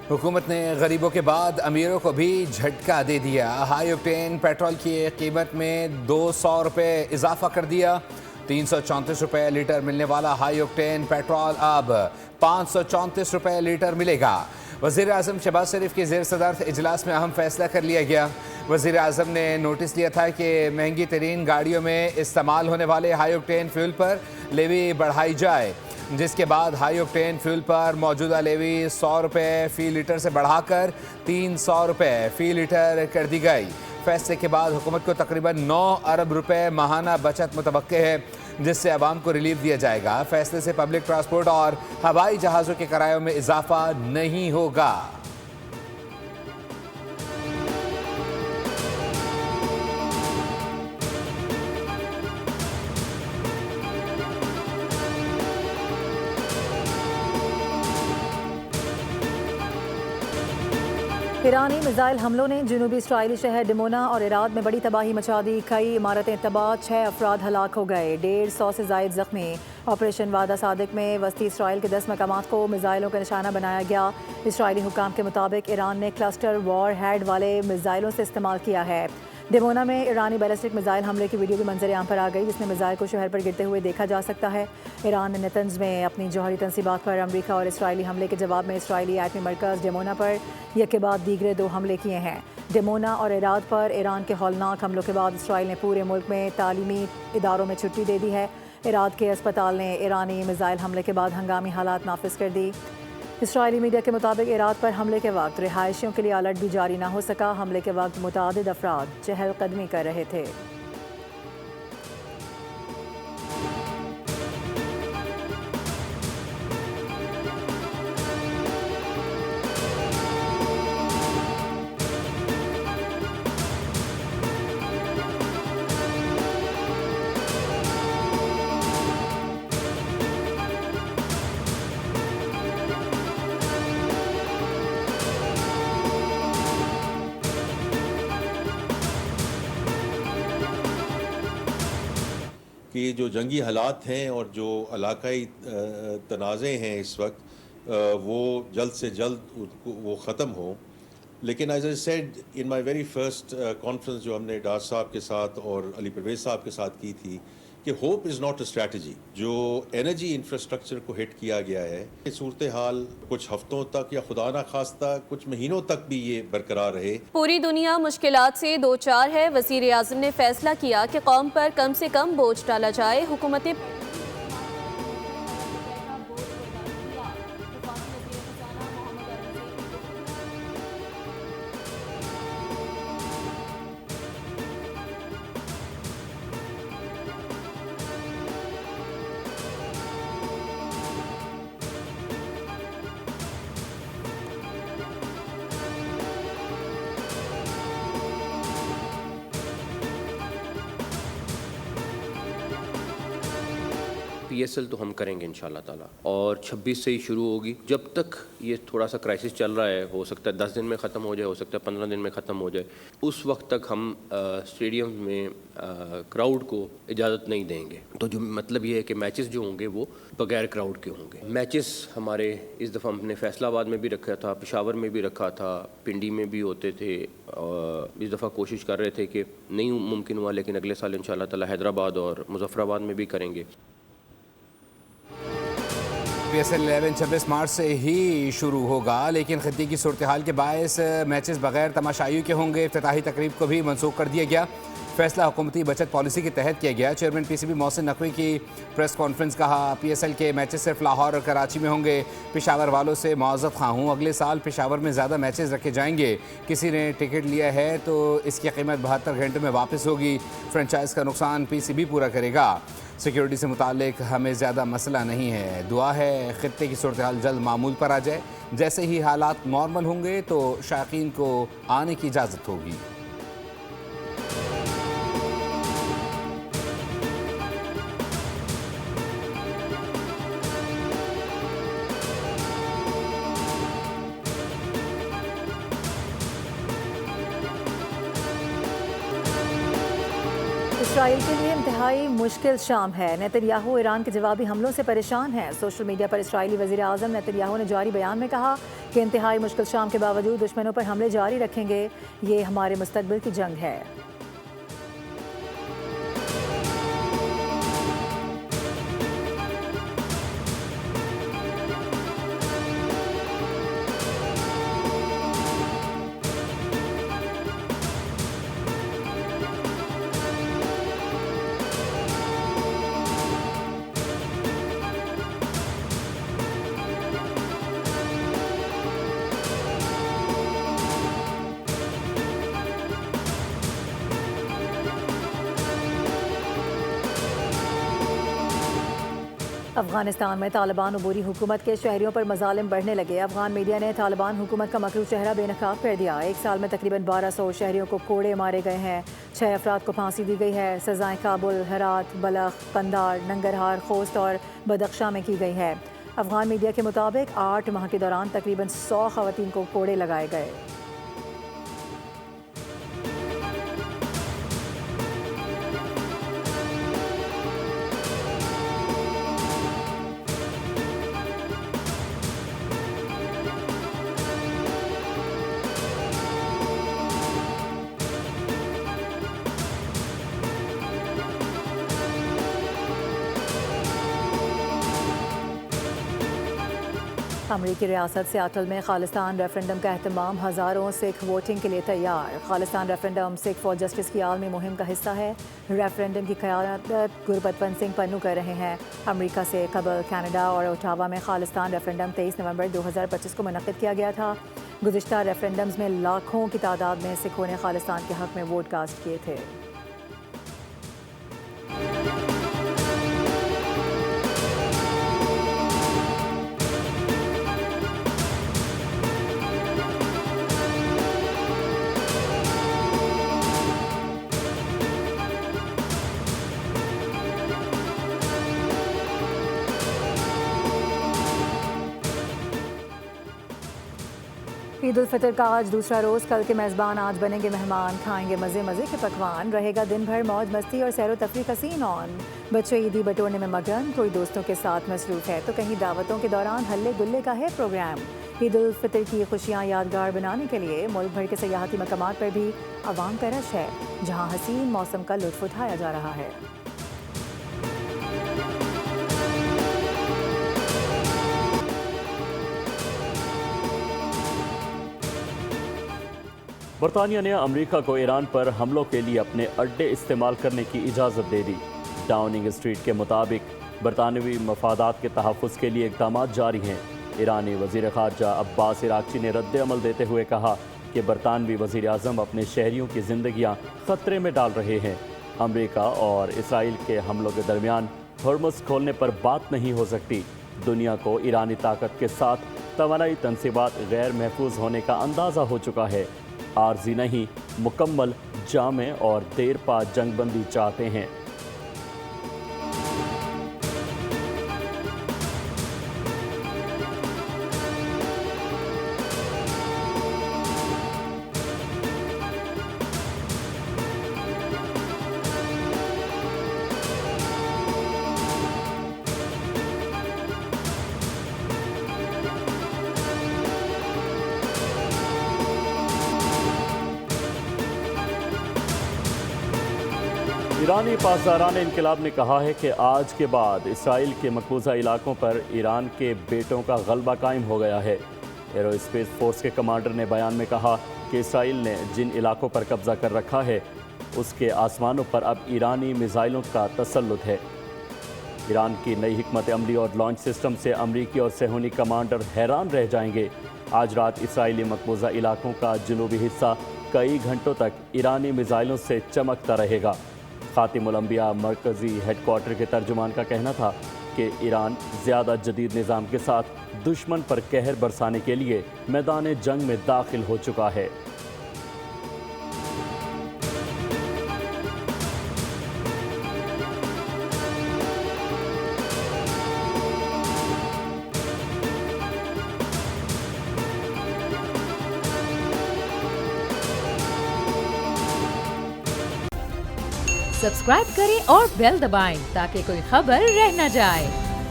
हुकूमत ने गरीबों के बाद अमीरों को भी झटका दे दिया। हाई ऑक्टेन पेट्रोल की कीमत में 200 रुपये इजाफा कर दिया। 334 रुपये लीटर मिलने वाला हाई ऑक्टेन पेट्रोल अब 534 रुपये लीटर मिलेगा। वज़ीर आज़म शहबाज शरीफ की ज़ेर सदारत इजलास में अहम फैसला कर लिया गया। वज़ीर आज़म ने नोटिस दिया था कि महंगी तरीन गाड़ियों में इस्तेमाल होने वाले हाई ऑक्टेन फ्यूल पर लेवी बढ़ाई जाए, जिसके बाद हाई ऑक्टेन फ्यूल पर मौजूदा लेवी 100 रुपये फ़ी लीटर से बढ़ाकर 300 रुपये फ़ी लीटर कर दी गई। फैसले के बाद हुकूमत को तकरीबन 9 अरब रुपए माहाना बचत मुतवक्के है, जिससे आवाम को रिलीफ दिया जाएगा। फैसले से पब्लिक ट्रांसपोर्ट और हवाई जहाज़ों के किरायों में इजाफा नहीं होगा। ईरानी मिसाइल हमलों ने जनूबी इसराइली शहर डिमोना और इराद में बड़ी तबाही मचा दी। कई इमारतें तबाह, 6 अफराद हलाक हो गए, 150 से ज़ायद ज़ख्मी। ऑपरेशन वादा सादिक में वस्ती इसराइल के 10 मकामात को मिसाइलों का निशाना बनाया गया। इसराइली हुकाम के मुताबिक ईरान ने क्लस्टर वॉर हेड वाले मिसाइलों से इस्तेमाल किया है। डिमोना में ईरानी बैलिस्टिक मिसाइल हमले की वीडियो भी मंजर आम पर आ गई, जिसमें मिसाइल को शहर पर गिरते हुए देखा जा सकता है। ईरान ने नेतन्ज में अपनी जौहरी तनसीबात पर अमरीका और इसराइली हमले के जवाब में इसराइली एटमी मरकज़ डिमोना पर एक के बाद दीगरे 2 हमले किए हैं। डिमोना और इराद पर ईरान के हौलनाक हमलों के बाद इसराइल ने पूरे मुल्क में तालीमी इदारों में छुट्टी दे दी है। इराद के अस्पताल ने ईरानी मिसाइल हमले के बाद हंगामी हालात नाफिज कर दी। इसराइली मीडिया के मुताबिक इराद पर हमले के वक्त रिहायशियों के लिए अलर्ट भी जारी न हो सका। हमले के वक्त मुतादिद अफराद चहलकदमी कर रहे थे। कि जो जंगी हालात हैं और जो इलाकाई तनाज़े हैं इस वक्त वो जल्द से जल्द वो ख़त्म हो। लेकिन as I said in my very first conference जो हमने डार साहब के साथ और अली परवेज़ साहब के साथ की थी कि hope is not a strategy. जो एनर्जी इंफ्रास्ट्रक्चर को हिट किया गया है, ये सूरत हाल कुछ हफ्तों तक या खुदा ना खास्ता कुछ महीनों तक भी ये बरकरार रहे। पूरी दुनिया मुश्किलात से दो चार है। वज़ीर आज़म ने फैसला किया कि कौम पर कम से कम बोझ डाला जाए। हुकूमत PSL तो हम करेंगे इंशाल्लाह ताला, और 26 से ही शुरू होगी। जब तक ये थोड़ा सा क्राइसिस चल रहा है, हो सकता है 10 दिन में ख़त्म हो जाए, हो सकता है 15 दिन में ख़त्म हो जाए, उस वक्त तक हम स्टेडियम में क्राउड को इजाज़त नहीं देंगे। तो जो मतलब ये है कि मैचेस जो होंगे वो बगैर क्राउड के होंगे। मैचेस हमारे इस दफ़ा हमने फैसलाबाद में भी रखा था, पेशावर में भी रखा था, पिंडी में भी होते थे। इस दफ़ा कोशिश कर रहे थे कि नहीं मुमकिन हुआ, लेकिन अगले साल इंशाल्लाह ताला हैदराबाद और मुज़फ़्फ़राबाद में भी करेंगे। PSL 11 26 मार्च से ही शुरू होगा, लेकिन खत्े की सूरत हाल के बायस मैचेस बगैर तमाशाइयों के होंगे। इफ्तिताही तकरीब को भी मनसूख कर दिया गया। फैसला हुकूमती बचत पॉलिसी के तहत किया गया। चेयरमैन PCB मोहसिन नकवी की प्रेस कॉन्फ्रेंस। कहा PSL के मैचेस सिर्फ लाहौर और कराची में होंगे। पेशावर वालों से मुआवज़त ख़्वाह हूँ, अगले साल पेशावर में ज़्यादा मैचेस रखे जाएंगे। किसी ने टिकट लिया है तो इसकी कीमत 72 घंटे में वापस होगी। फ्रेंचाइज का नुकसान PCB पूरा करेगा। सिक्योरिटी से मुतालिक हमें ज़्यादा मसला नहीं है। दुआ है खित्ते की सूरत हाल जल्द मामूल पर आ जाए। जैसे ही हालात नॉर्मल होंगे तो शायकीन को आने की इजाज़त होगी। اسرائیل کے لیے انتہائی مشکل شام ہے۔ نیتن یاہو ایران کے جوابی حملوں سے پریشان ہیں۔ سوشل میڈیا پر اسرائیلی وزیر اعظم نیتن یاہو نے جاری بیان میں کہا کہ انتہائی مشکل شام کے باوجود دشمنوں پر حملے جاری رکھیں گے۔ یہ ہمارے مستقبل کی جنگ ہے۔ افغانستان میں طالبان عبوری حکومت کے شہریوں پر مظالم بڑھنے لگے۔ افغان میڈیا نے طالبان حکومت کا مکروہ چہرہ بے نقاب کر دیا۔ ایک سال میں تقریباً 1200 شہریوں کو کوڑے مارے گئے ہیں، 6 افراد کو پھانسی دی گئی ہے۔ سزائیں کابل، ہرات، بلخ، قندھار، ننگرہار، خوست اور بدخشاں میں کی گئی ہے۔ افغان میڈیا کے مطابق 8 ماہ کے دوران تقریباً 100 خواتین کو کوڑے لگائے گئے۔ امریکی ریاست سیاٹل میں خالستان ریفرنڈم کا اہتمام، ہزاروں سکھ ووٹنگ کے لیے تیار۔ Khalistan referendum Sikh for justice کی عالمی مہم کا حصہ ہے۔ ریفرنڈم کی قیادت گربت سنگھ پنو کر رہے ہیں۔ امریکہ سے قبل کینیڈا اور اوٹاوا میں خالستان ریفرنڈم 23 نومبر 2025 کو منعقد کیا گیا تھا۔ گزشتہ ریفرنڈمز میں لاکھوں کی تعداد میں سکھوں نے خالستان کے حق میں ووٹ کاسٹ کیے تھے۔ عید الفطر کا آج دوسرا روز، کل کے میزبان آج بنیں گے مہمان، کھائیں گے مزے مزے کے پکوان، رہے گا دن بھر موج مستی اور سیر و تفریح کا سین آن۔ بچے عیدی بٹورنے میں مگن، کوئی دوستوں کے ساتھ مصروف ہے تو کہیں دعوتوں کے دوران ہلے گلے کا ہے پروگرام۔ عید الفطر کی خوشیاں یادگار بنانے کے لیے ملک بھر کے سیاحتی مقامات پر بھی عوام کا رش ہے، جہاں حسین موسم کا لطف اٹھایا جا رہا ہے۔ برطانیہ نے امریکہ کو ایران پر حملوں کے لیے اپنے اڈے استعمال کرنے کی اجازت دے دی۔ ڈاؤننگ اسٹریٹ کے مطابق برطانوی مفادات کے تحفظ کے لیے اقدامات جاری ہیں۔ ایرانی وزیر خارجہ عباس عراقچی نے رد عمل دیتے ہوئے کہا کہ برطانوی وزیر اعظم اپنے شہریوں کی زندگیاں خطرے میں ڈال رہے ہیں۔ امریکہ اور اسرائیل کے حملوں کے درمیان ہرمز کھولنے پر بات نہیں ہو سکتی۔ دنیا کو ایرانی طاقت کے ساتھ توانائی تنصیبات غیر محفوظ ہونے کا اندازہ ہو چکا ہے۔ عارضی نہیں، مکمل، جامع اور دیر پا جنگ بندی چاہتے ہیں۔ ایرانی پاسداران انقلاب نے کہا ہے کہ آج کے بعد اسرائیل کے مقبوضہ علاقوں پر ایران کے بیٹوں کا غلبہ قائم ہو گیا ہے۔ ایرو اسپیس فورس کے کمانڈر نے بیان میں کہا کہ اسرائیل نے جن علاقوں پر قبضہ کر رکھا ہے اس کے آسمانوں پر اب ایرانی میزائلوں کا تسلط ہے۔ ایران کی نئی حکمت عملی اور لانچ سسٹم سے امریکی اور صہیونی کمانڈر حیران رہ جائیں گے۔ آج رات اسرائیلی مقبوضہ علاقوں کا جنوبی حصہ کئی گھنٹوں تک ایرانی میزائلوں سے چمکتا رہے گا۔ خاتم الانبیاء مرکزی ہیڈ کوارٹر کے ترجمان کا کہنا تھا کہ ایران زیادہ جدید نظام کے ساتھ دشمن پر قہر برسانے کے لیے میدان جنگ میں داخل ہو چکا ہے۔ सब्सक्राइब करें और बेल दबाएं ताकि कोई खबर रह न जाए।